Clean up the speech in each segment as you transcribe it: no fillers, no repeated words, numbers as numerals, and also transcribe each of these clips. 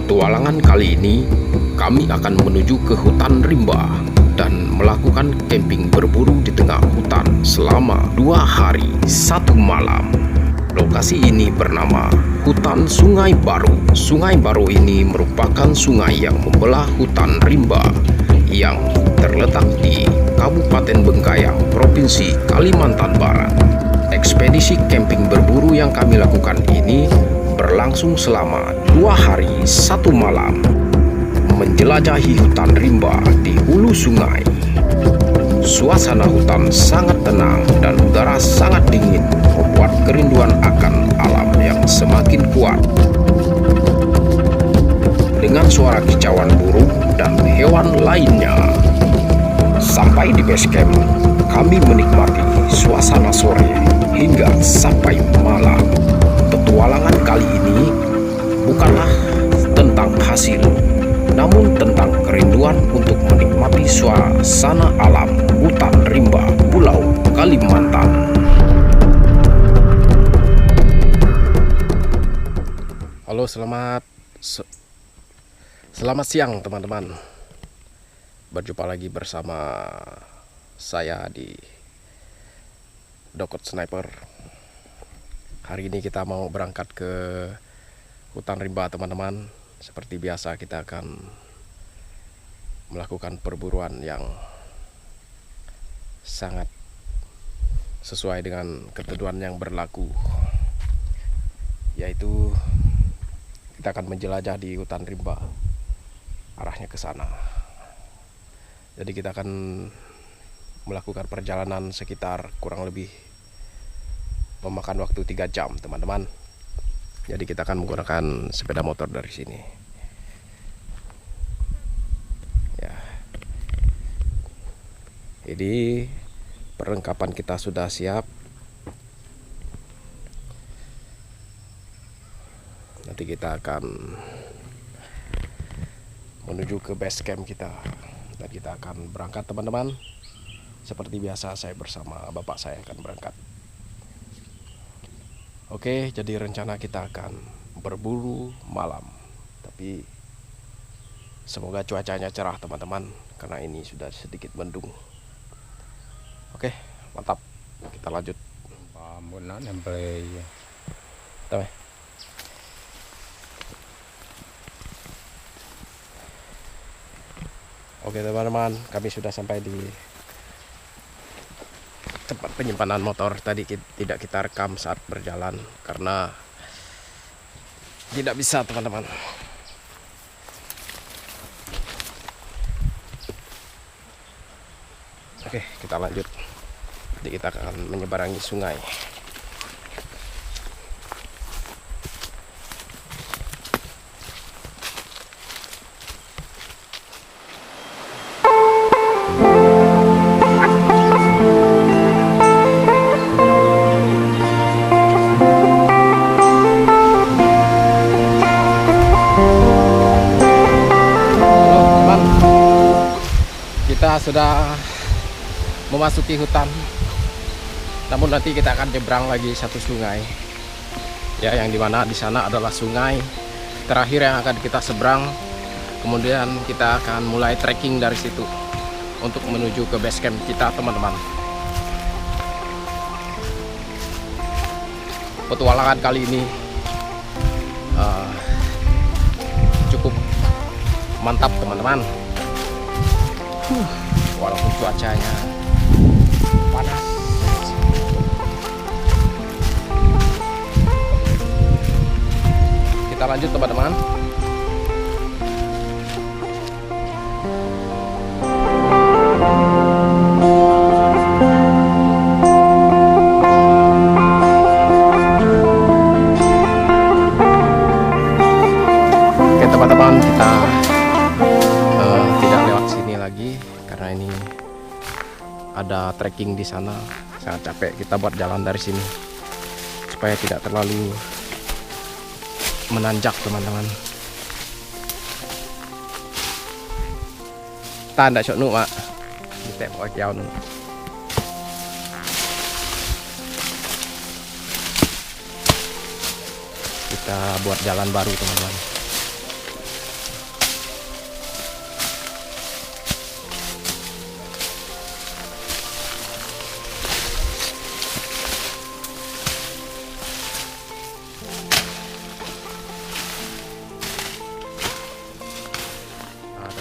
Petualangan kali ini, kami akan menuju ke hutan rimba dan melakukan camping berburu di tengah hutan selama 2 hari 1 malam. Lokasi ini bernama Hutan Sungai Baru. Sungai Baru ini merupakan sungai yang membelah hutan rimba yang terletak di Kabupaten Bengkayang, Provinsi Kalimantan Barat. Ekspedisi camping berburu yang kami lakukan ini berlangsung selama 2 hari 1 malam, menjelajahi hutan rimba di hulu sungai. Suasana hutan sangat tenang dan udara sangat dingin, membuat kerinduan akan alam yang semakin kuat. Dengan suara kicauan burung dan hewan lainnya. Sampai di base camp, kami menikmati suasana sore hingga sampai malam. Petualangan kali ini bukanlah tentang hasil, namun tentang kerinduan untuk menikmati suasana alam hutan rimba Pulau Kalimantan. Halo, selamat siang teman-teman. Berjumpa lagi bersama saya di Dokot Sniper. Hari ini kita mau berangkat ke hutan rimba teman-teman. Seperti biasa kita akan melakukan perburuan yang sangat sesuai dengan ketentuan yang berlaku, yaitu kita akan menjelajah di hutan rimba, arahnya ke sana. Jadi kita akan melakukan perjalanan sekitar kurang lebih memakan waktu 3 jam teman-teman. Jadi kita akan menggunakan sepeda motor dari sini ya. Jadi perlengkapan kita sudah siap. Nanti kita akan menuju ke base camp kita dan kita akan berangkat teman-teman. Seperti biasa saya bersama bapak saya akan berangkat. Oke, jadi rencana kita akan berburu malam, tapi semoga cuacanya cerah teman-teman, karena ini sudah sedikit mendung. Oke, mantap, kita lanjut. Oke teman-teman, kami sudah sampai di tempat penyimpanan motor. Tadi tidak kita rekam saat berjalan karena tidak bisa teman-teman. Oke, kita lanjut. Jadi kita akan menyeberangi sungai. Kita sudah memasuki hutan, namun nanti kita akan nyebrang lagi satu sungai ya, yang dimana di sana adalah sungai terakhir yang akan kita seberang. Kemudian kita akan mulai trekking dari situ untuk menuju ke base camp kita teman-teman. Petualangan kali ini cukup mantap teman-teman. Walaupun cuacanya panas, kita lanjut teman-teman. Oke teman-teman, kita tidak lewat sini lagi karena ini ada trekking di sana. Sangat capek kita buat jalan dari sini supaya tidak terlalu menanjak teman-teman. Tanda cok nu mak kita pakai kiau nu. Kita buat jalan baru teman-teman.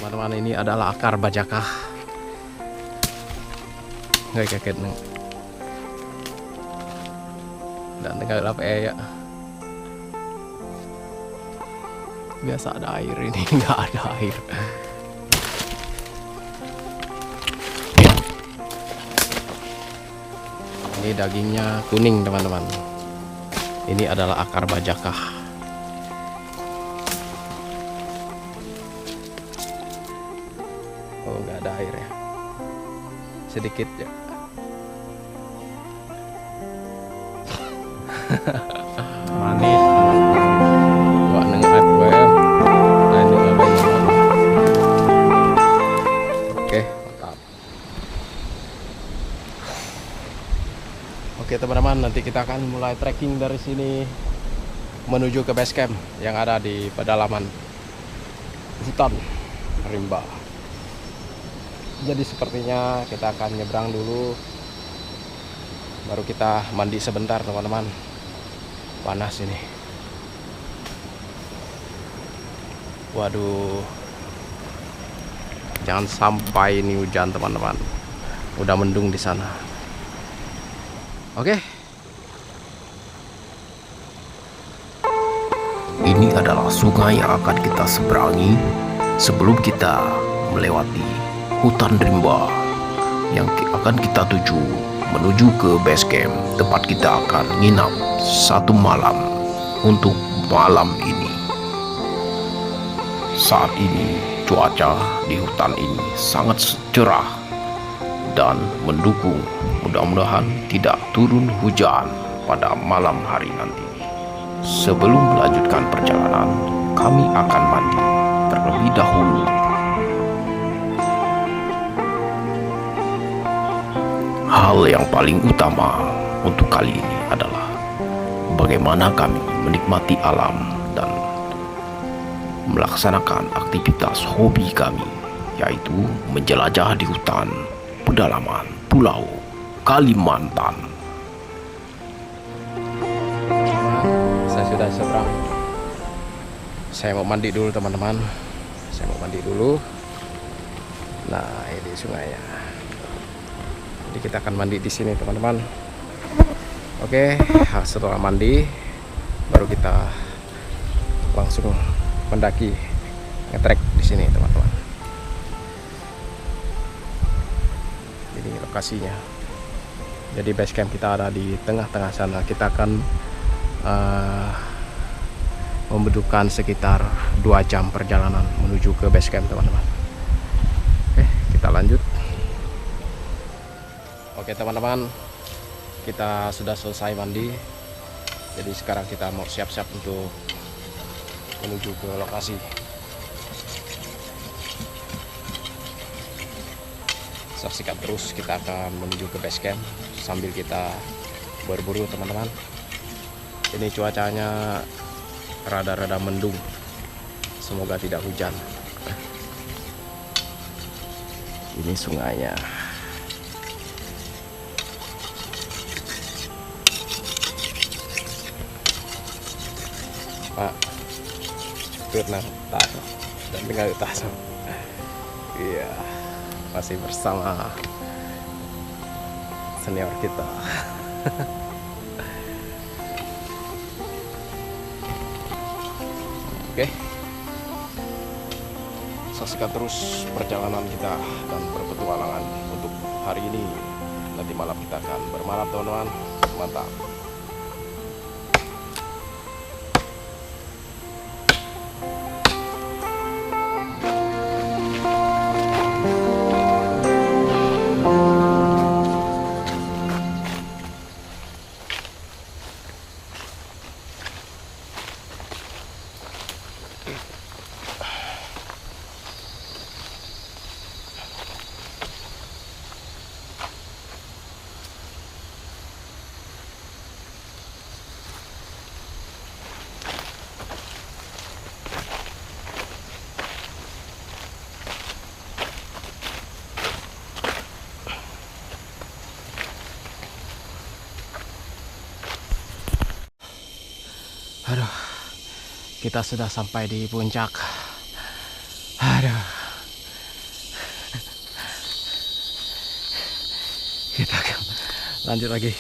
Teman-teman, ini adalah akar bajakah. Nggak kaget neng. Dan tinggal apa ya? Biasa ada air, ini nggak ada air. Ini dagingnya kuning teman-teman. Ini adalah akar bajakah. Oh, nggak ada air ya, sedikit ya. Manis. Wah, nengar gue. Oke, mantap. Oke teman-teman, nanti kita akan mulai trekking dari sini menuju ke base camp yang ada di pedalaman hutan rimba. Jadi sepertinya kita akan nyebrang dulu, baru kita mandi sebentar teman-teman. Panas ini. Waduh, jangan sampai ini hujan teman-teman. Udah mendung di sana. Oke. Ini adalah sungai yang akan kita seberangi sebelum kita melewati hutan rimba yang akan kita tuju menuju ke base camp, tempat kita akan nginap 1 malam untuk malam ini. Saat ini cuaca di hutan ini sangat cerah dan mendukung. Mudah-mudahan tidak turun hujan pada malam hari nanti. Sebelum melanjutkan perjalanan, kami akan mandi terlebih dahulu. Hal yang paling utama untuk kali ini adalah bagaimana kami menikmati alam dan melaksanakan aktivitas hobi kami, yaitu menjelajah di hutan pedalaman Pulau Kalimantan. Saya sudah seberang. Saya mau mandi dulu teman-teman. Saya mau mandi dulu. Nah, ini sungainya. Jadi kita akan mandi di sini teman-teman. Oke, setelah mandi baru kita langsung mendaki, ngetrek di sini teman-teman. Ini lokasinya. Jadi base camp kita ada di tengah-tengah sana. Kita akan membutuhkan sekitar 2 jam perjalanan menuju ke base camp teman-teman. Oke, kita lanjut. Oke teman-teman, kita sudah selesai mandi. Jadi sekarang kita mau siap-siap untuk menuju ke lokasi. Saksikan terus, kita akan menuju ke base camp sambil kita berburu teman-teman. Ini cuacanya rada-rada mendung, semoga tidak hujan. Ini sungainya. Pak, pernah tas dan tinggal tas. Iya, masih bersama senior kita. Oke, saksikan terus perjalanan kita dan berpetualangan untuk hari ini. Nanti malam kita akan bermalam teman-teman. Mantap. Aduh, kita sudah sampai di puncak. Aduh, kita lanjut lagi.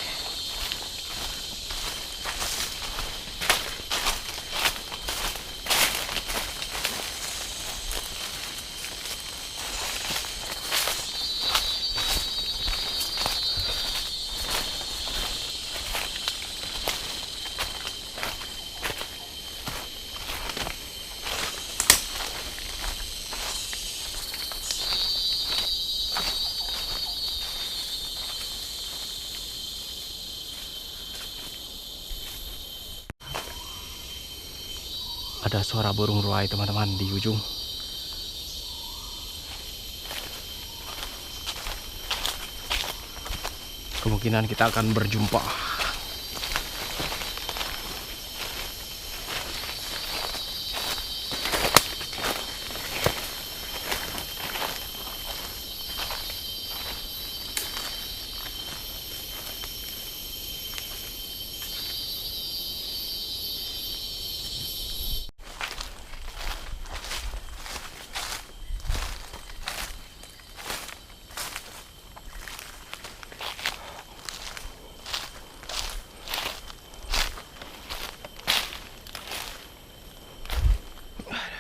Ada suara burung ruai teman-teman di ujung. Kemungkinan kita akan berjumpa.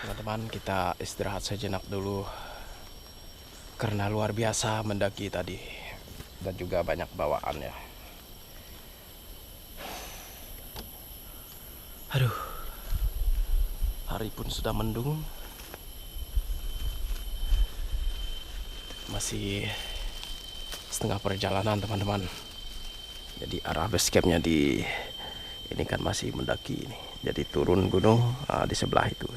Teman-teman, kita istirahat sejenak dulu karena luar biasa mendaki tadi dan juga banyak bawaan ya. Aduh, hari pun sudah mendung, masih setengah perjalanan teman-teman. Jadi arah base campnya di ini kan masih mendaki ini, jadi turun gunung di sebelah itu.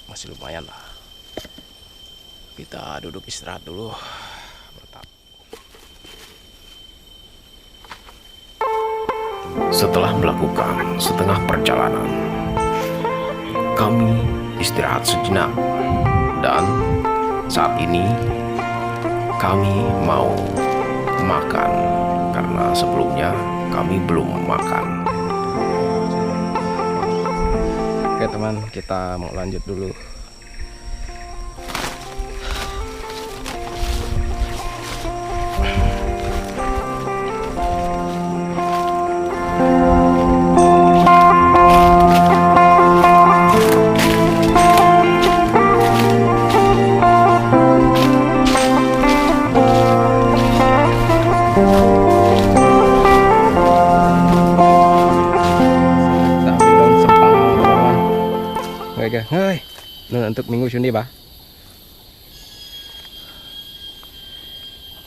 Masih lumayan lah. Kita duduk istirahat dulu. Setelah melakukan setengah perjalanan, kami istirahat sejenak, dan saat ini kami mau makan karena sebelumnya kami belum makan. Oke teman, kita mau lanjut dulu. Hei, untuk minggu sini bah.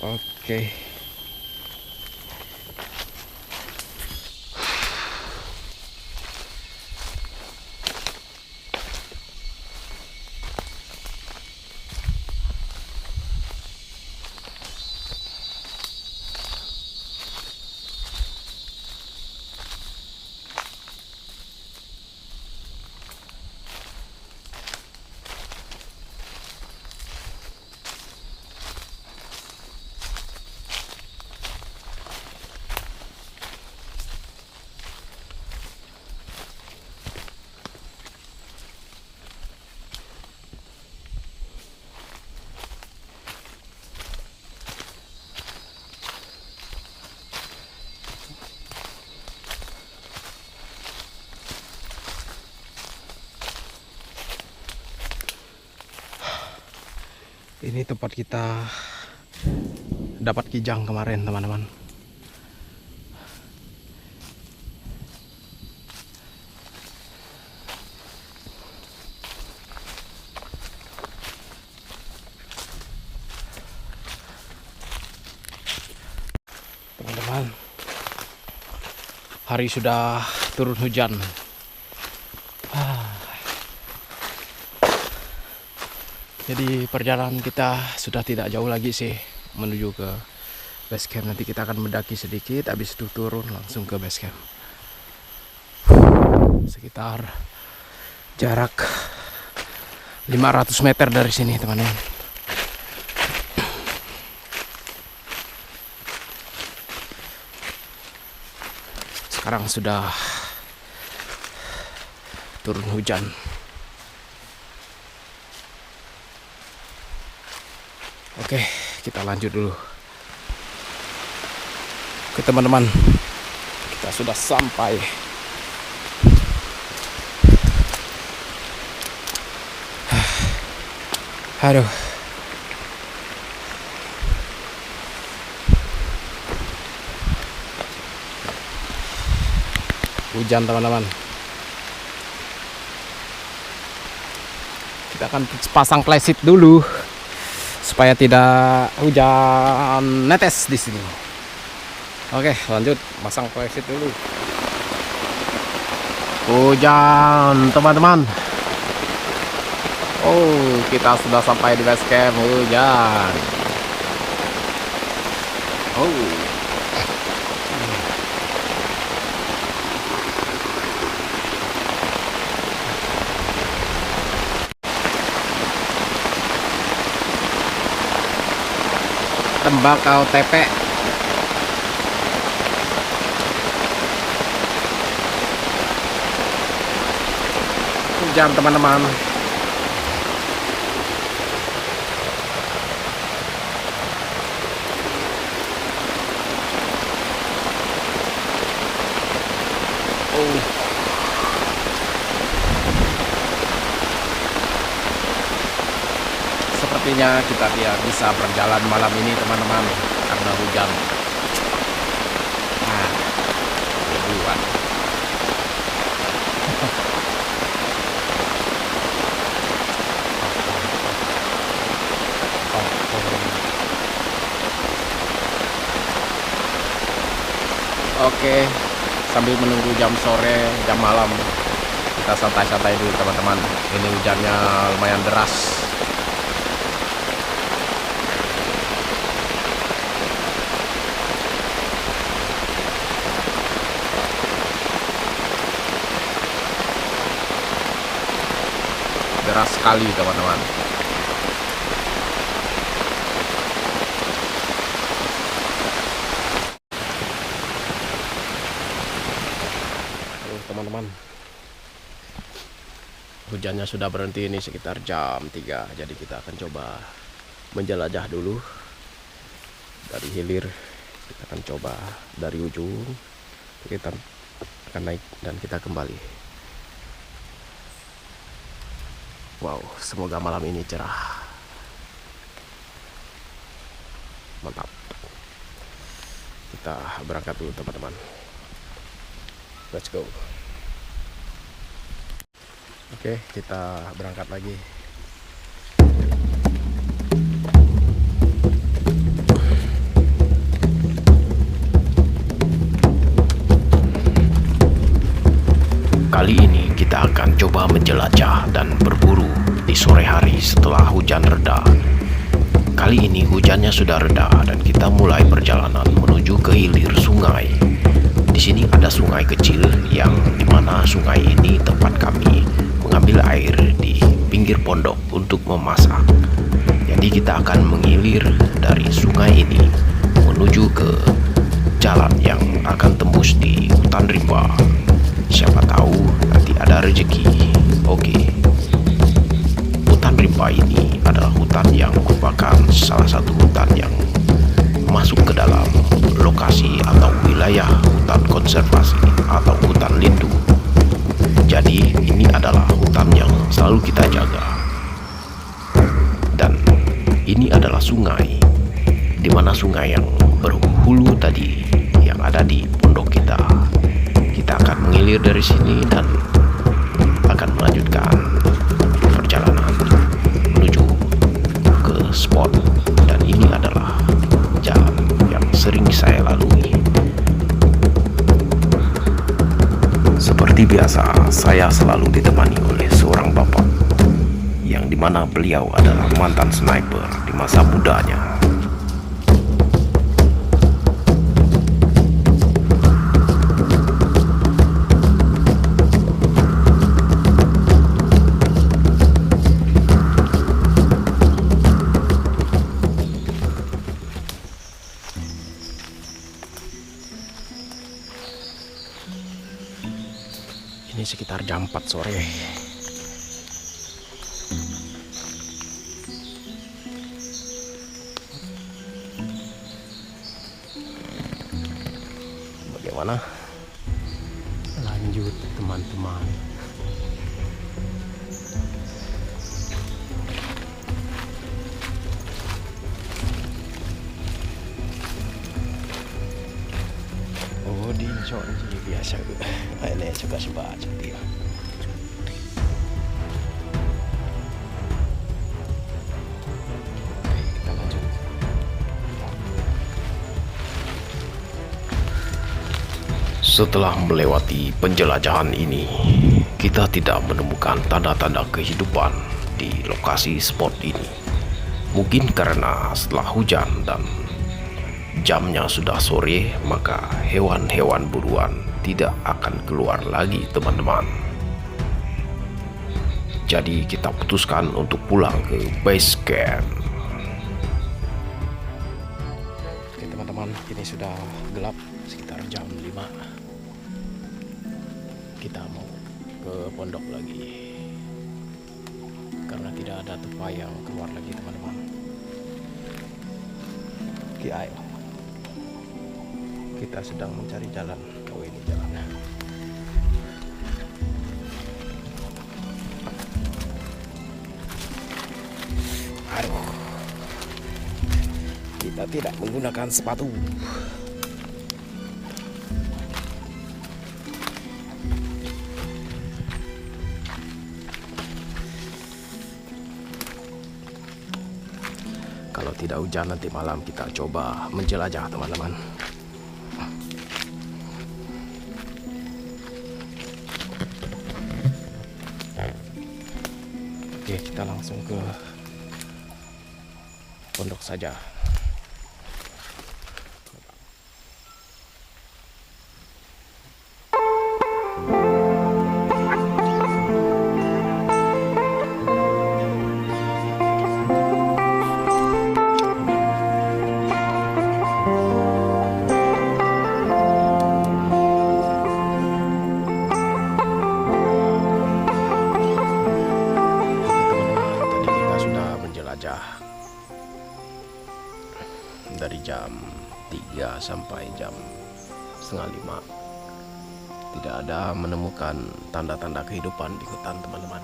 Oke. Ini tempat kita dapat kijang kemarin teman-teman. Teman-teman, hari sudah turun hujan. Jadi perjalanan kita sudah tidak jauh lagi sih menuju ke base camp. Nanti kita akan mendaki sedikit, habis itu turun langsung ke base camp. Sekitar jarak 500 meter dari sini teman-teman. Sekarang sudah turun hujan. Oke. kita lanjut dulu. Oke teman-teman, kita sudah sampai. Aduh. Hujan teman-teman. Kita akan pasang flashlight dulu supaya tidak hujan netes di sini. Oke, lanjut pasang flashlight dulu. Hujan teman-teman. Oh, kita sudah sampai di base camp. Hujan. Oh. Tembakau tepe. Hujan teman-teman. Sepertinya kita tidak bisa berjalan malam ini teman-teman karena hujan. Nah, hujan. Oke, sambil menunggu jam sore, jam malam, kita santai-santai dulu teman-teman. Ini hujannya lumayan deras. Deras sekali teman-teman. Teman-teman, hujannya sudah berhenti ini sekitar jam 3. Jadi kita akan coba menjelajah dulu dari hilir. Kita akan coba dari ujung, kita akan naik dan kita kembali. Wow, semoga malam ini cerah. Mantap. Kita berangkat dulu teman-teman. Let's go. Oke, kita berangkat lagi. Kali ini kita akan coba menjelajah dan berburu di sore hari setelah hujan reda. Kali ini hujannya sudah reda dan kita mulai perjalanan menuju ke hilir sungai. Di sini ada sungai kecil yang dimana sungai ini tempat kami mengambil air di pinggir pondok untuk memasak. Jadi kita akan mengilir dari sungai ini menuju ke jalan yang akan tembus di hutan rimba. Siapa tahu nanti ada rezeki. Oke. Hutan rimba ini adalah hutan yang merupakan salah satu hutan yang masuk ke dalam lokasi atau wilayah hutan konservasi atau hutan lindung. Jadi ini adalah hutan yang selalu kita jaga. Dan ini adalah sungai, di mana sungai yang berhulu tadi yang ada di pondok kita. Kita akan mengilir dari sini dan akan melanjutkan perjalanan menuju ke spot. Dan ini adalah jalan yang sering saya lalui. Seperti biasa, saya selalu ditemani oleh seorang bapak yang dimana beliau adalah mantan sniper di masa mudanya. Ini sekitar jam 4 sore. bagaimana? Lanjut teman-teman. Oh di Indonesia biasa ini juga sebaca dia. Oke, kita lanjut. Setelah melewati penjelajahan ini, kita tidak menemukan tanda-tanda kehidupan di lokasi spot ini. Mungkin karena setelah hujan dan jamnya sudah sore, maka hewan-hewan buruan tidak akan keluar lagi, teman-teman. Jadi kita putuskan untuk pulang ke base camp. Oke teman-teman, ini sudah gelap sekitar jam 5. Kita mau ke pondok lagi karena tidak ada tupai yang keluar lagi, teman-teman. Oke, ayo. Kita sedang mencari jalan. Oh, ini jalannya. Aduh. Kita tidak menggunakan sepatu. Kalau tidak hujan nanti malam kita coba menjelajah, teman-teman. Oke, kita langsung ke pondok saja. Dari jam 3 sampai jam setengah 5 tidak ada menemukan tanda-tanda kehidupan di hutan, teman-teman.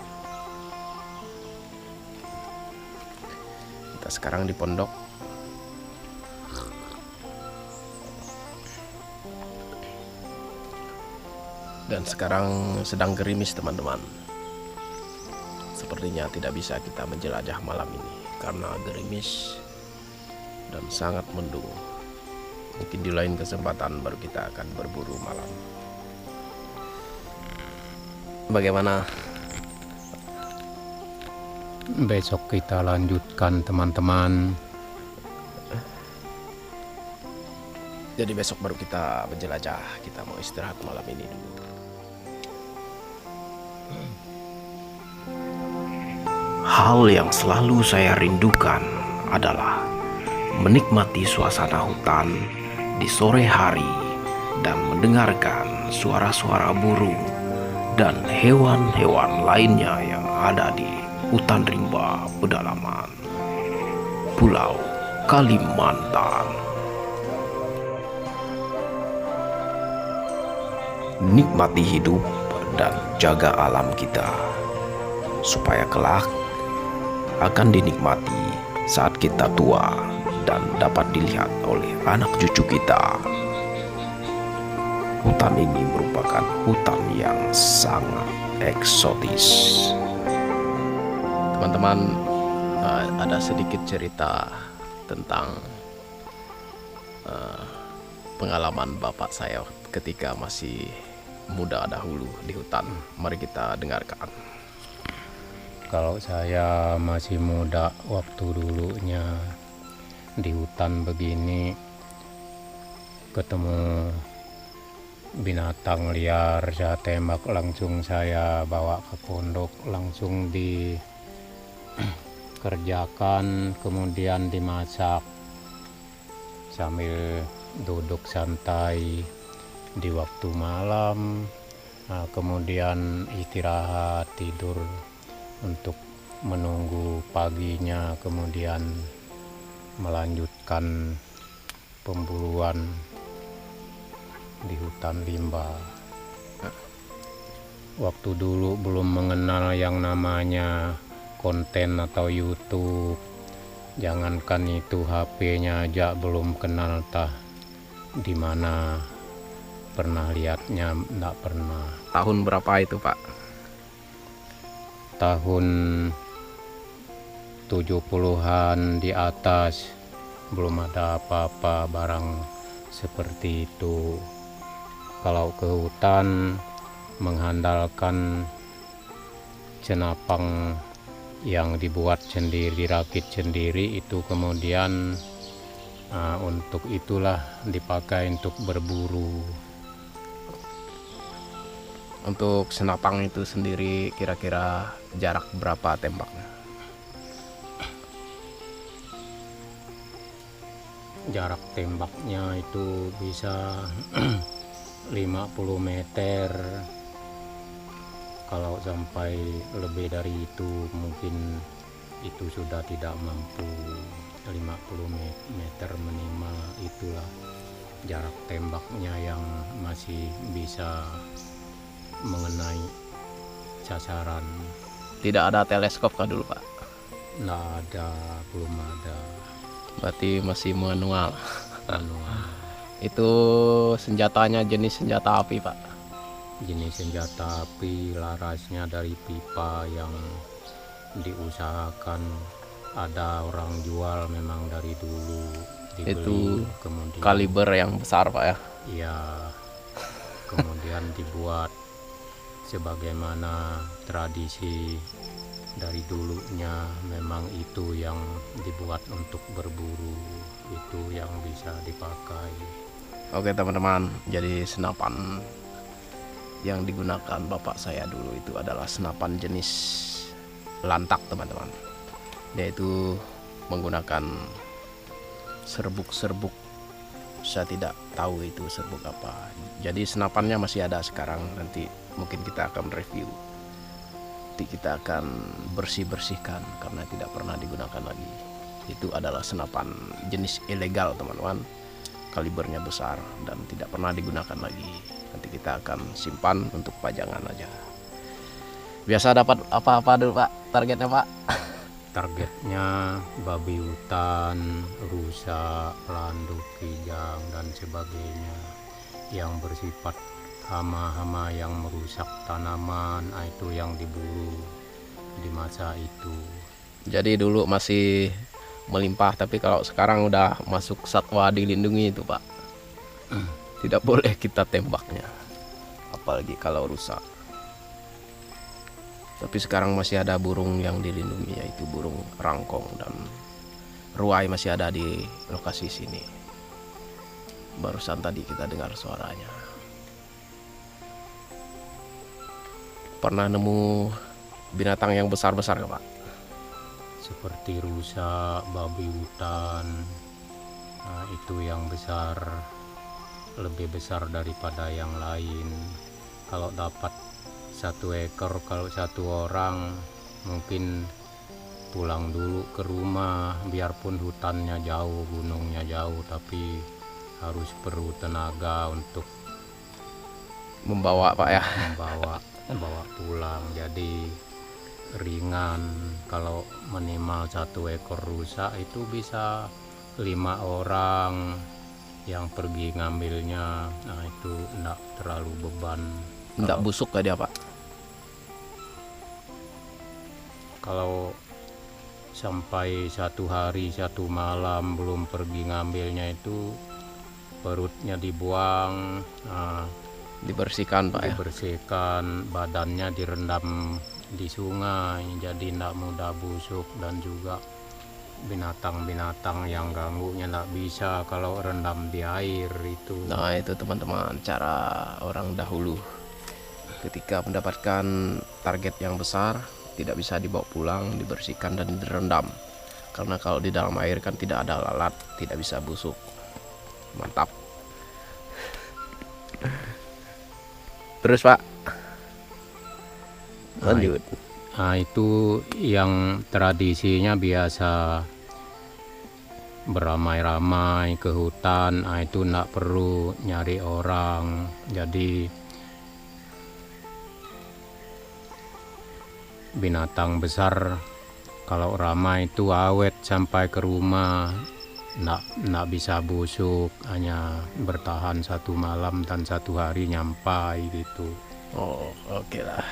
Kita sekarang di pondok. Dan sekarang sedang gerimis, teman-teman. Sepertinya tidak bisa kita menjelajah malam ini karena gerimis dan sangat mendung. Mungkin di lain kesempatan baru kita akan berburu malam. Bagaimana? Besok kita lanjutkan, teman-teman. Jadi besok baru kita menjelajah. Kita mau istirahat malam ini dulu. Hal yang selalu saya rindukan adalah menikmati suasana hutan di sore hari dan mendengarkan suara-suara burung dan hewan-hewan lainnya yang ada di hutan rimba pedalaman Pulau Kalimantan. Nikmati hidup dan jaga alam kita supaya kelak akan dinikmati saat kita tua dan dapat dilihat oleh anak cucu kita. Hutan ini merupakan hutan yang sangat eksotis. Teman-teman, ada sedikit cerita tentang pengalaman bapak saya ketika masih muda dahulu di hutan. Mari kita dengarkan. Kalau saya masih muda, waktu dulunya di hutan begini ketemu binatang liar, saya tembak langsung, saya bawa ke pondok, langsung dikerjakan, kemudian dimasak sambil duduk santai di waktu malam. Nah, kemudian istirahat tidur untuk menunggu paginya, kemudian melanjutkan pemburuan di hutan rimba. Waktu dulu belum mengenal yang namanya konten atau YouTube, jangankan itu HP-nya aja belum kenal tah di mana, pernah lihatnya enggak pernah. Tahun berapa itu Pak? Tahun 70-an di atas, belum ada apa-apa barang seperti itu. Kalau ke hutan mengandalkan cenapang yang dibuat sendiri, dirakit sendiri itu, kemudian untuk itulah dipakai untuk berburu. Untuk senapang itu sendiri kira-kira jarak berapa tembaknya? Jarak tembaknya itu bisa 50 meter. Kalau sampai lebih dari itu mungkin itu sudah tidak mampu. 50 meter minimal, itulah jarak tembaknya yang masih bisa mengenai sasaran. Tidak ada teleskop kah dulu Pak? Nggak ada, belum ada. Berarti masih manual. Manual. Itu senjatanya jenis senjata api Pak? Jenis senjata api, larasnya dari pipa yang diusahakan ada orang jual memang dari dulu, dibeli. Itu kemudian kaliber yang besar Pak ya? ya, kemudian dibuat sebagaimana tradisi dari dulunya, memang itu yang dibuat untuk berburu, itu yang bisa dipakai. Oke teman-teman, jadi senapan yang digunakan bapak saya dulu itu adalah senapan jenis lantak teman-teman. Dia itu menggunakan serbuk-serbuk, saya tidak tahu itu serbuk apa. Jadi senapannya masih ada sekarang, nanti mungkin kita akan review. Nanti kita akan bersih-bersihkan karena tidak pernah digunakan lagi. Itu adalah senapan jenis ilegal teman-teman, kalibernya besar dan tidak pernah digunakan lagi. Nanti kita akan simpan untuk pajangan aja. Biasa dapat apa-apa dulu Pak targetnya Pak? Targetnya babi hutan, rusa, pelanduk, kijang dan sebagainya yang bersifat hama-hama yang merusak tanaman, itu yang diburu di masa itu. Jadi dulu masih melimpah, tapi kalau sekarang udah masuk satwa dilindungi itu Pak, tidak boleh kita tembaknya, apalagi kalau rusak. Tapi sekarang masih ada burung yang dilindungi, yaitu burung rangkong dan ruai masih ada di lokasi sini. Barusan tadi kita dengar suaranya. Pernah nemu binatang yang besar-besar nggak Pak? Seperti rusa, babi hutan, itu yang besar, lebih besar daripada yang lain. Kalau dapat 1 ekor, kalau 1 orang mungkin pulang dulu ke rumah, biarpun hutannya jauh, gunungnya jauh, tapi harus perlu tenaga untuk Membawa Pak ya? membawa pulang. Jadi ringan. Kalau minimal 1 ekor rusa itu bisa 5 orang yang pergi ngambilnya. Nah itu enggak terlalu beban. Nggak busuk gak dia Pak? Kalau sampai 1 hari 1 malam belum pergi ngambilnya, itu perutnya dibuang, Dibersihkan Pak ya? dibersihkan, badannya direndam di sungai, jadi tidak mudah busuk. Dan juga binatang-binatang yang ganggunya tidak bisa kalau rendam di air itu. Nah itu teman-teman cara orang dahulu ketika mendapatkan target yang besar, tidak bisa dibawa pulang, dibersihkan dan direndam, karena kalau di dalam air kan tidak ada lalat, tidak bisa busuk. Mantap. Terus Pak, lanjut. Nah itu yang tradisinya biasa beramai-ramai ke hutan, itu nggak perlu nyari orang. Jadi binatang besar kalau ramai itu awet sampai ke rumah, nggak bisa busuk, hanya bertahan 1 malam dan 1 hari nyampai gitu. Oh, oke lah.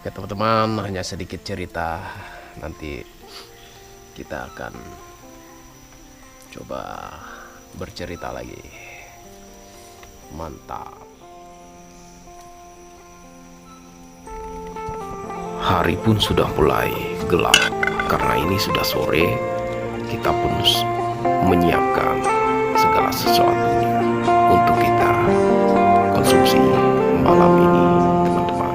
Oke teman-teman, hanya sedikit cerita. Nanti kita akan coba bercerita lagi. Mantap. Hari pun sudah mulai gelap. Karena ini sudah sore, kita pun menyiapkan segala sesuatunya untuk kita konsumsi malam ini, teman-teman.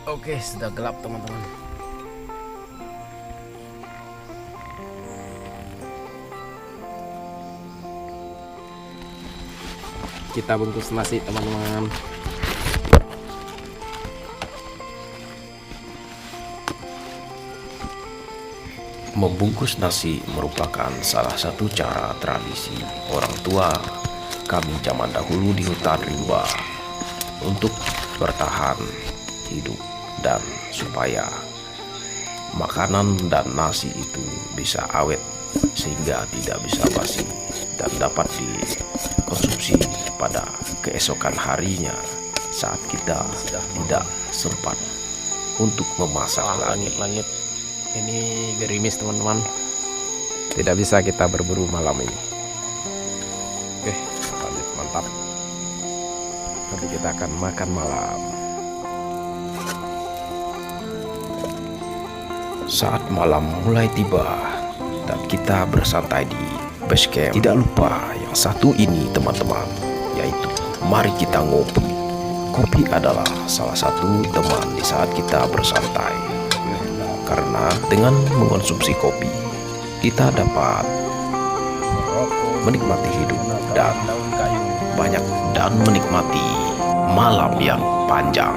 Oke, sudah gelap teman-teman. Kita bungkus nasi teman-teman. Membungkus nasi merupakan salah satu cara tradisi orang tua kami zaman dahulu di hutan rimba untuk bertahan hidup dan supaya makanan dan nasi itu bisa awet sehingga tidak bisa basi dan dapat dikonsumsi pada keesokan harinya saat kita tidak sempat untuk memasak lagi. Langit-langit ini gerimis teman-teman, tidak bisa kita berburu malam ini. Oke, lanjut, mantap. Nanti kita akan makan malam. Saat malam mulai tiba dan kita bersantai di base camp, tidak lupa yang satu ini teman-teman, yaitu mari kita ngopi. Kopi adalah salah satu teman di saat kita bersantai. Karena dengan mengonsumsi kopi, kita dapat menikmati hidup dan banyak dan menikmati malam yang panjang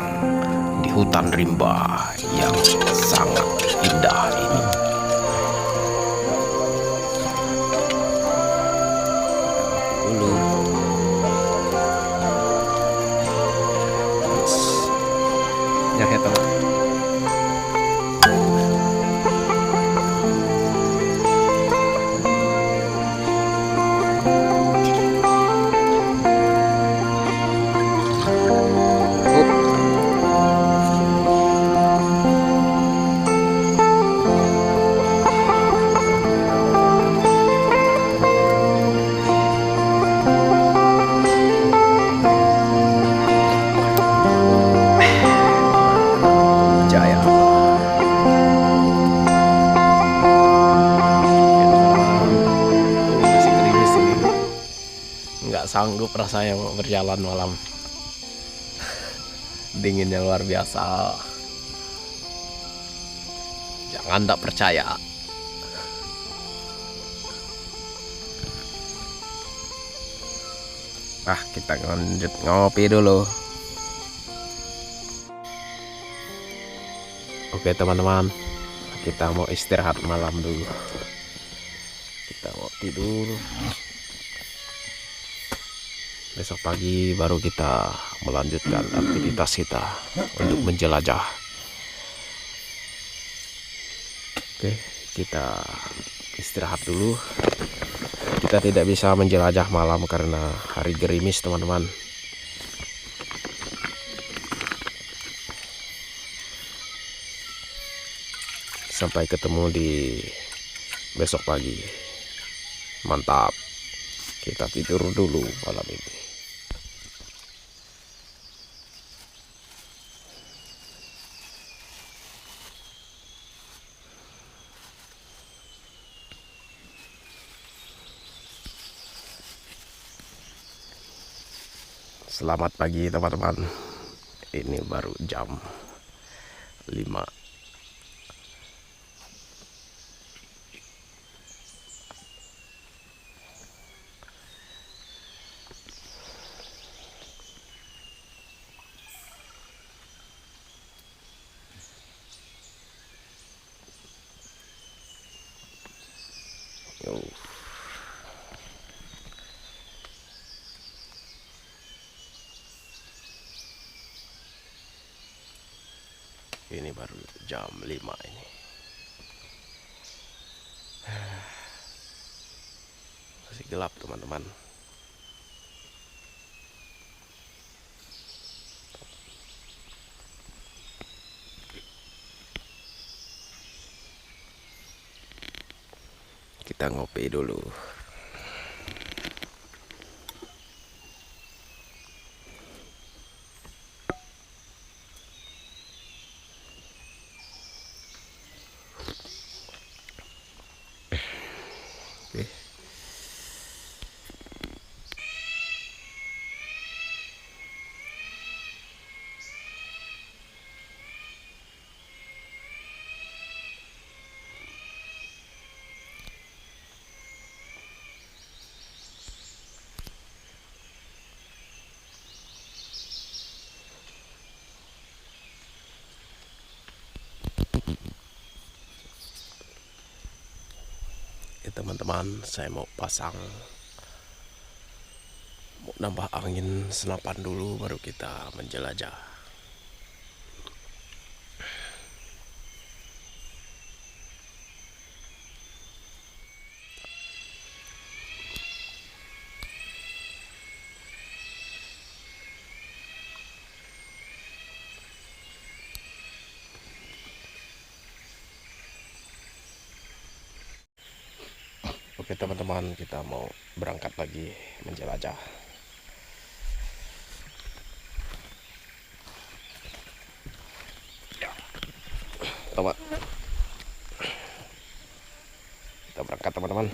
di hutan rimba yang sangat indah ini. Ya, teman. Sanggup rasanya berjalan malam. Dinginnya luar biasa. Jangan tak percaya. Kita lanjut ngopi dulu. Oke teman-teman, kita mau istirahat malam dulu. Kita mau tidur. Besok pagi baru kita melanjutkan aktivitas kita untuk menjelajah. Oke, kita istirahat dulu. Kita tidak bisa menjelajah malam karena hari gerimis teman-teman. Sampai ketemu di besok pagi. Mantap. Kita tidur dulu malam ini. Selamat pagi teman-teman. Ini baru jam 5. Ini baru jam 5 ini. Masih gelap teman-teman. Kita ngopi dulu. Oke. Teman-teman, saya mau nambah angin senapan dulu, baru kita menjelajah. Oke teman-teman, kita mau berangkat lagi menjelajah. Coba kita berangkat teman-teman.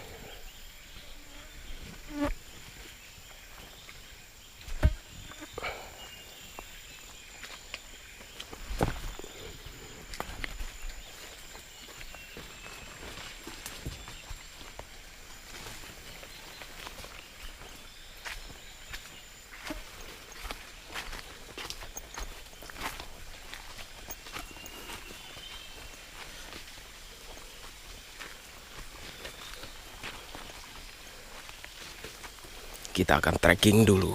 Kita akan trekking dulu,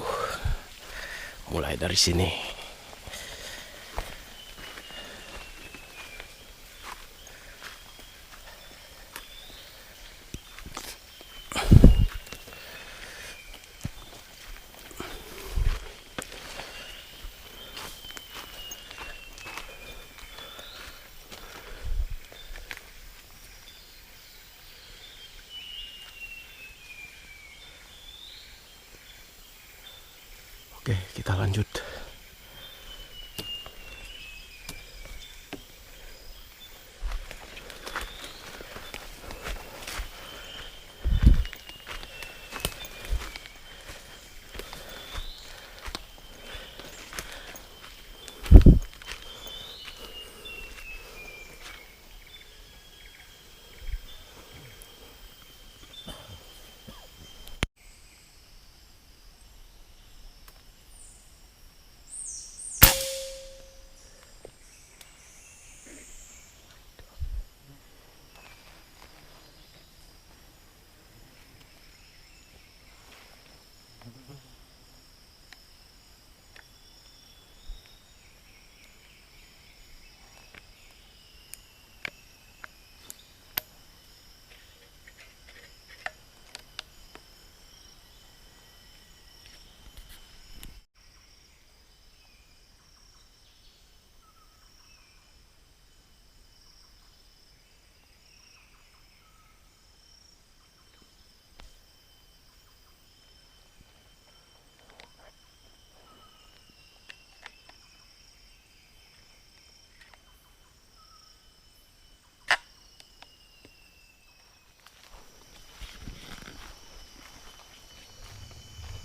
mulai dari sini. Oke, kita lanjut.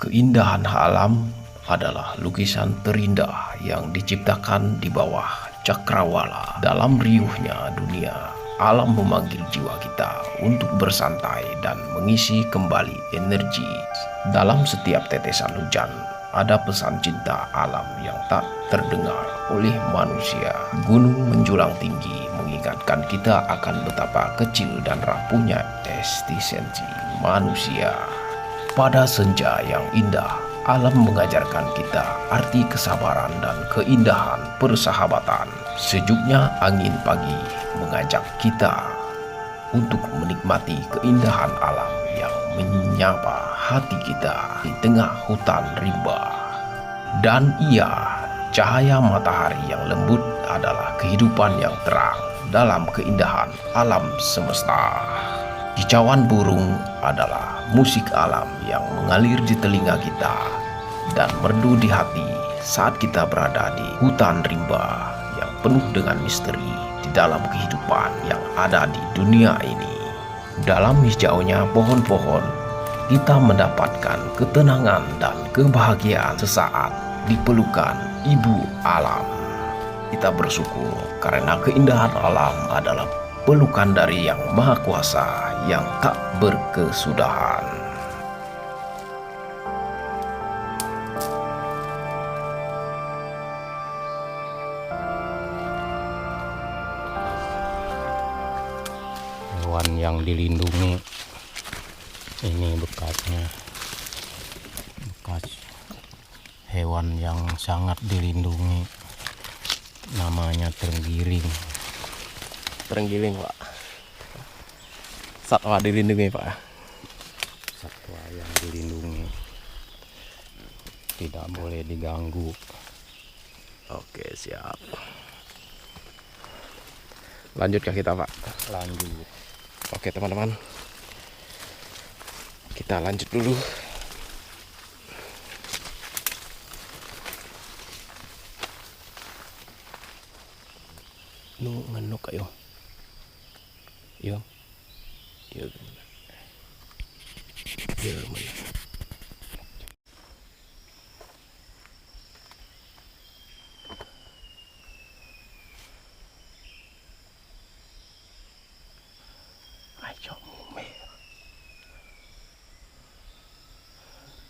Keindahan alam adalah lukisan terindah yang diciptakan di bawah cakrawala. Dalam riuhnya dunia, alam memanggil jiwa kita untuk bersantai dan mengisi kembali energi. Dalam setiap tetesan hujan, ada pesan cinta alam yang tak terdengar oleh manusia. Gunung menjulang tinggi mengingatkan kita akan betapa kecil dan rapuhnya eksistensi manusia. Pada senja yang indah, alam mengajarkan kita arti kesabaran dan keindahan persahabatan. Sejuknya angin pagi mengajak kita untuk menikmati keindahan alam yang menyapa hati kita di tengah hutan rimba. Dan iya, cahaya matahari yang lembut adalah kehidupan yang terang dalam keindahan alam semesta. Kicauan burung adalah musik alam yang mengalir di telinga kita dan merdu di hati saat kita berada di hutan rimba yang penuh dengan misteri di dalam kehidupan yang ada di dunia ini. Dalam hijaunya pohon-pohon, kita mendapatkan ketenangan dan kebahagiaan sesaat di pelukan ibu alam. Kita bersyukur karena keindahan alam adalah pelukan dari Yang Maha Kuasa yang tak berkesudahan. Hewan yang dilindungi ini bekasnya, bekas hewan yang sangat dilindungi, namanya terenggiling. Terenggiling, Pak. Satwa dilindungi, Pak. Satwa yang dilindungi, tidak boleh diganggu. Oke, siap. Lanjutkah kita, Pak? Lanjut. Oke, teman-teman. Kita lanjut dulu. Ngenuk ayo. Yo. Yo. Yo, mana? Ayo ngomel.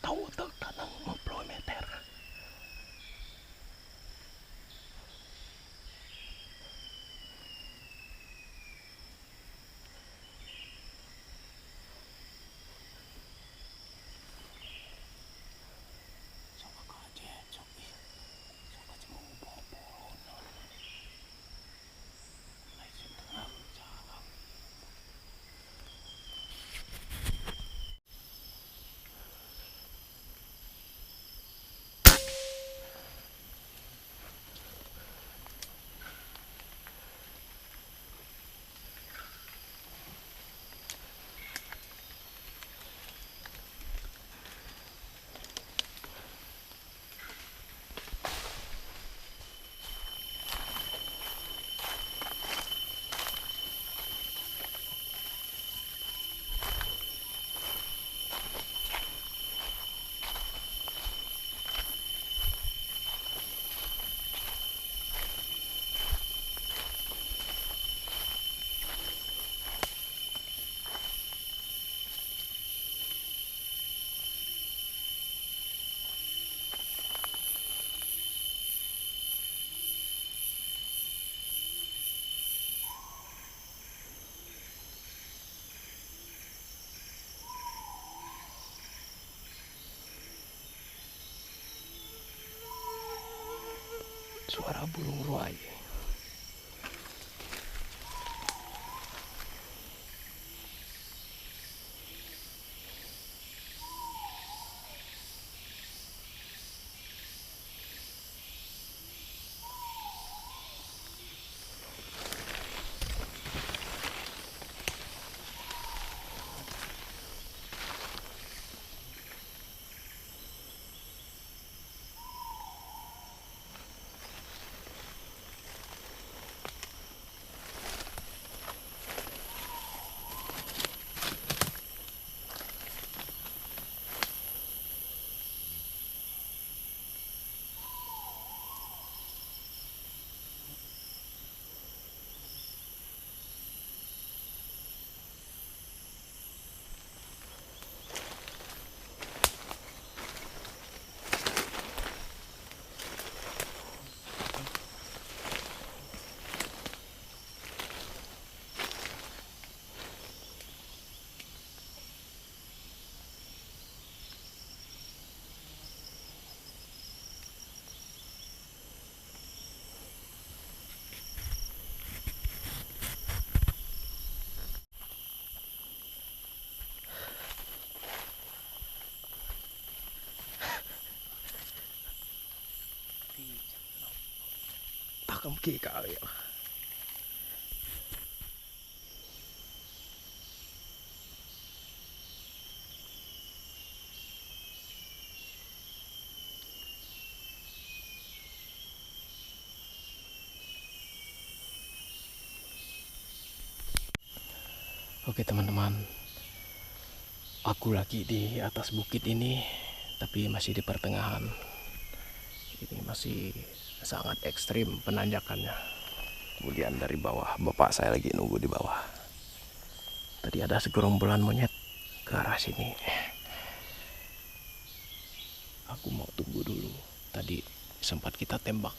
Tahu tak tanang 50 meter. Suara burung ruai. kam kali ya. Oke teman-teman, aku lagi di atas bukit ini, tapi masih di pertengahan. Ini masih sangat ekstrim penanjakannya. Kemudian dari bawah, bapak saya lagi nunggu di bawah. Tadi ada segerombolan monyet ke arah sini. Aku mau tunggu dulu. Tadi sempat kita tembak.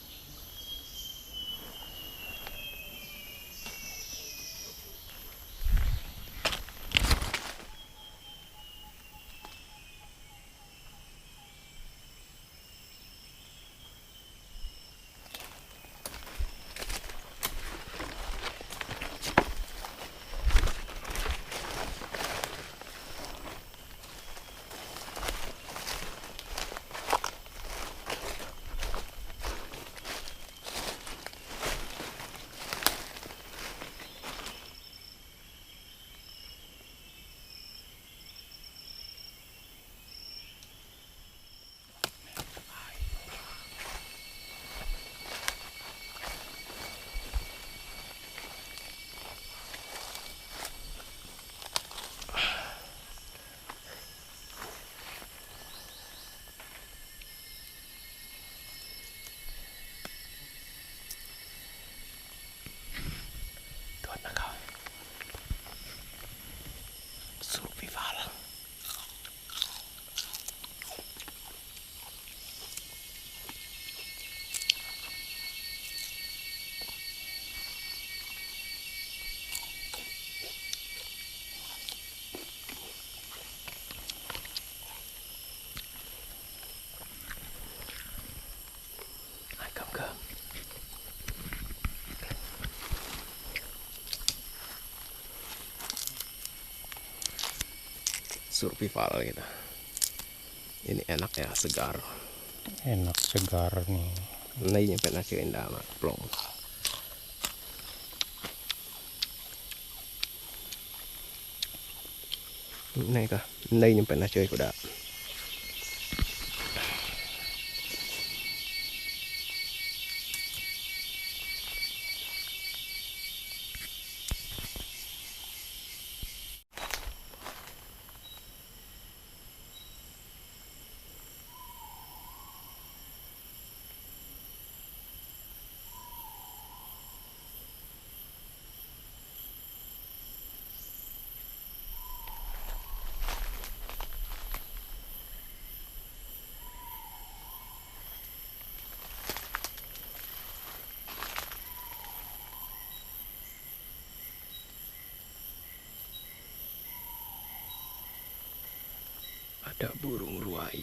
Survival. Come. Survival gitu. Ini enak ya, segar. Enak segar nih. Nay nyampe nasi indah mak plong. Nay kah? Nay nyampe nasi kuda. Ada burung ruai.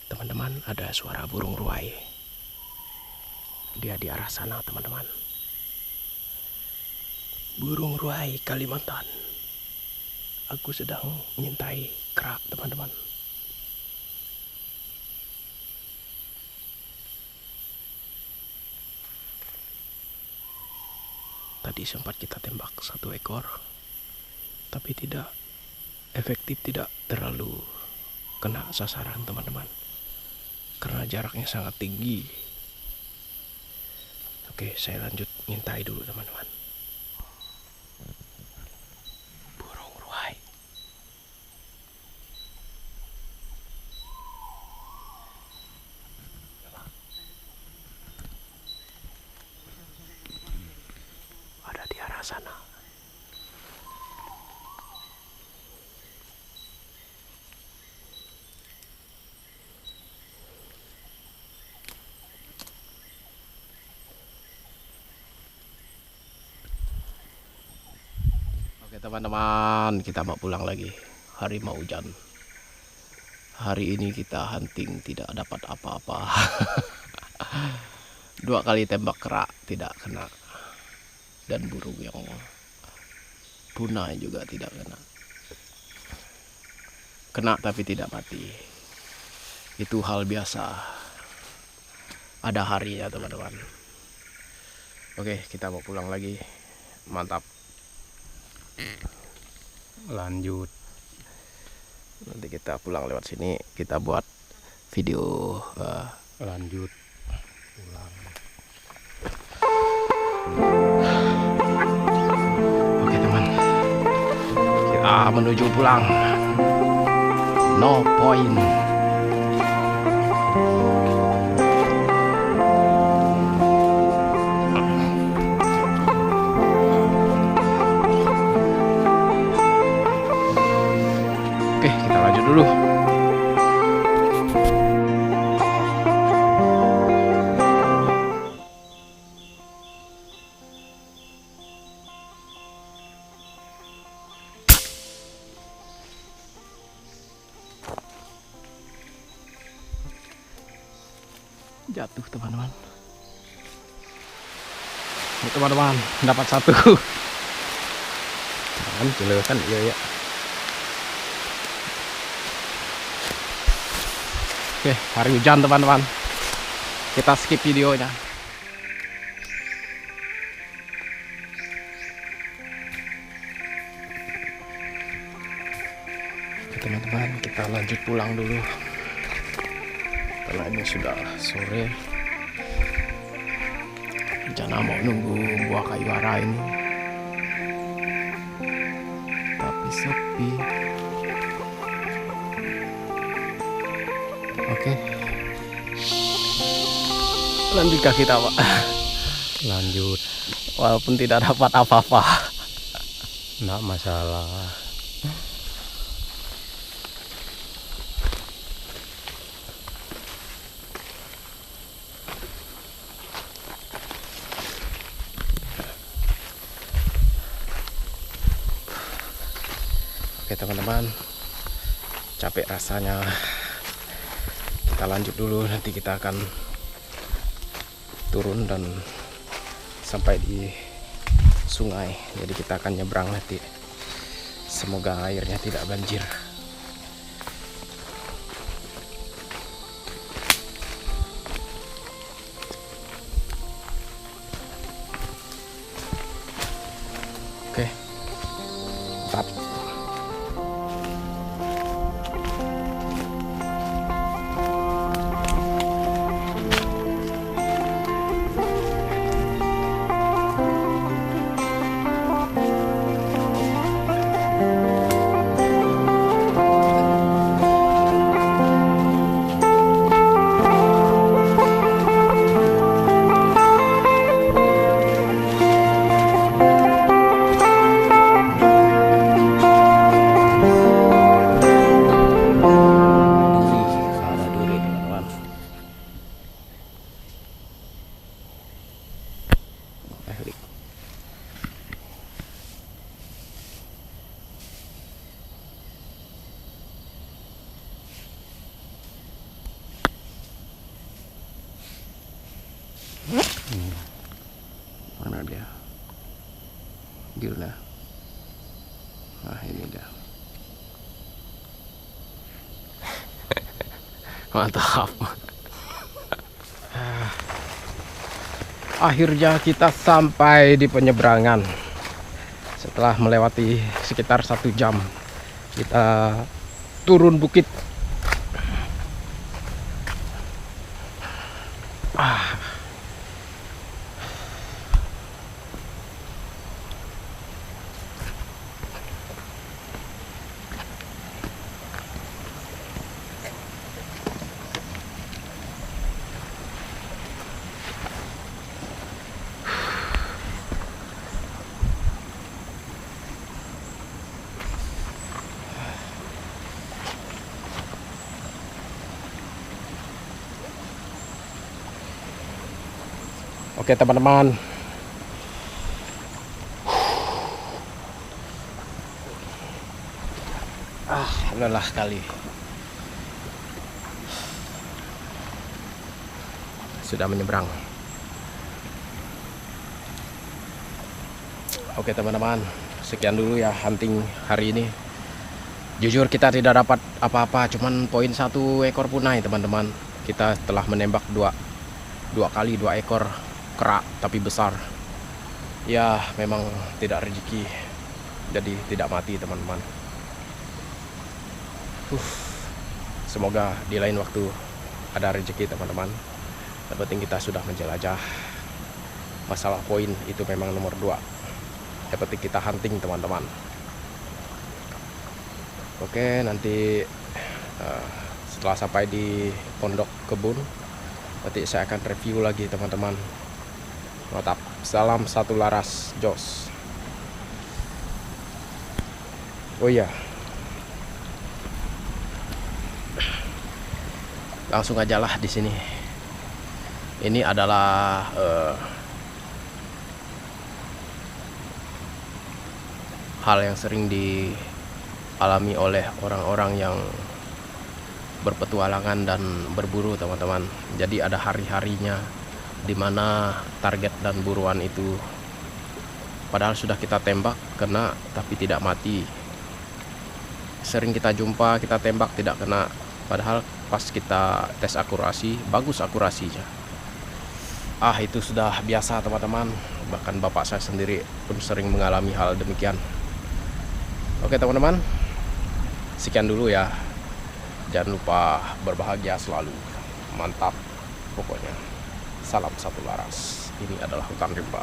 Teman-teman, ada suara burung ruai. Dia di arah sana, teman-teman. Burung ruai Kalimantan. Aku sedang menyintai kerak, teman-teman. Tadi sempat kita tembak satu ekor, tapi tidak efektif, tidak terlalu kena sasaran, teman-teman, karena jaraknya sangat tinggi. Oke, saya lanjut ngintai dulu, teman-teman. Burung ruai. Ada di arah sana. Oke teman-teman, kita mau pulang lagi. Hari mau hujan. Hari ini kita hunting tidak dapat apa-apa. 2 kali tembak kerak tidak kena. Dan burung yang punah juga tidak kena. kena tapi tidak mati. Itu hal biasa. Ada harinya teman-teman. Oke, kita mau pulang lagi. Mantap. Lanjut. Nanti kita pulang lewat sini, kita buat video Lanjut pulang. Oke teman, kita menuju pulang. No point. Oke, kita lanjut dulu. Jatuh teman-teman. Ini teman-teman dapat satu. Kan kan iya ya. Oke, hari hujan teman-teman. Kita skip videonya. Oke teman-teman, kita lanjut pulang dulu. Karena ini sudah sore. Rencana mau nunggu buah kayu ara ini, tapi sepi. Oke, lanjutkah kita Pak? Lanjut. Walaupun tidak dapat apa-apa. Nggak masalah. Oke teman-teman, capek rasanya. Kita lanjut dulu, nanti kita akan turun dan sampai di sungai. Jadi kita akan nyebrang nanti. Semoga airnya tidak banjir. Oke, mantap. Mana dia? Gila. Nah ini dia. Mantap. Akhirnya kita sampai di penyeberangan. Setelah melewati sekitar 1 jam, kita turun bukit. Oke teman-teman, lelah kali. Sudah menyeberang. Oke teman-teman, sekian dulu ya hunting hari ini. Jujur kita tidak dapat apa-apa, cuman poin 1 ekor punai teman-teman. Kita telah menembak dua kali 2 ekor kera tapi besar. Ya memang tidak rezeki, jadi tidak mati teman-teman. Semoga di lain waktu ada rezeki teman-teman. Yang penting kita sudah menjelajah. Masalah poin itu memang nomor 2. Yang penting kita hunting teman-teman. Oke, nanti setelah sampai di pondok kebun, nanti saya akan review lagi teman-teman. Mantap. Salam satu laras, jos. Oh iya, langsung aja lah di sini. Ini adalah hal yang sering dialami oleh orang-orang yang berpetualangan dan berburu teman-teman. Jadi ada hari-harinya dimana target dan buruan itu padahal sudah kita tembak kena tapi tidak mati. Sering kita jumpa, kita tembak tidak kena, padahal pas kita tes akurasi bagus akurasinya. Itu sudah biasa teman-teman, bahkan bapak saya sendiri pun sering mengalami hal demikian. Oke teman-teman, sekian dulu ya. Jangan lupa berbahagia selalu. Mantap pokoknya. Salam satu laras. Ini adalah hutan rimba.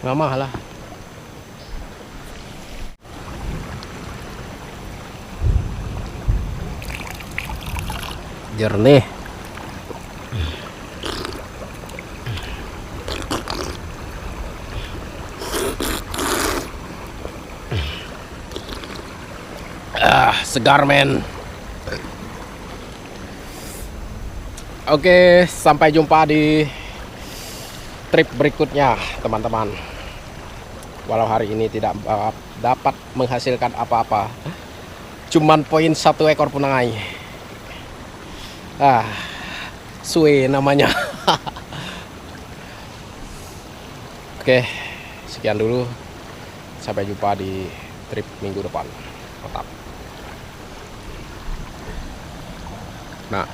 Nggak mahal lah. Jernih. Segar men. Oke, sampai jumpa di trip berikutnya teman-teman. Walau hari ini tidak dapat menghasilkan apa-apa, cuman poin 1 ekor punai. Suwe namanya. Oke, sekian dulu. Sampai jumpa di trip minggu depan. Mantap. Nah,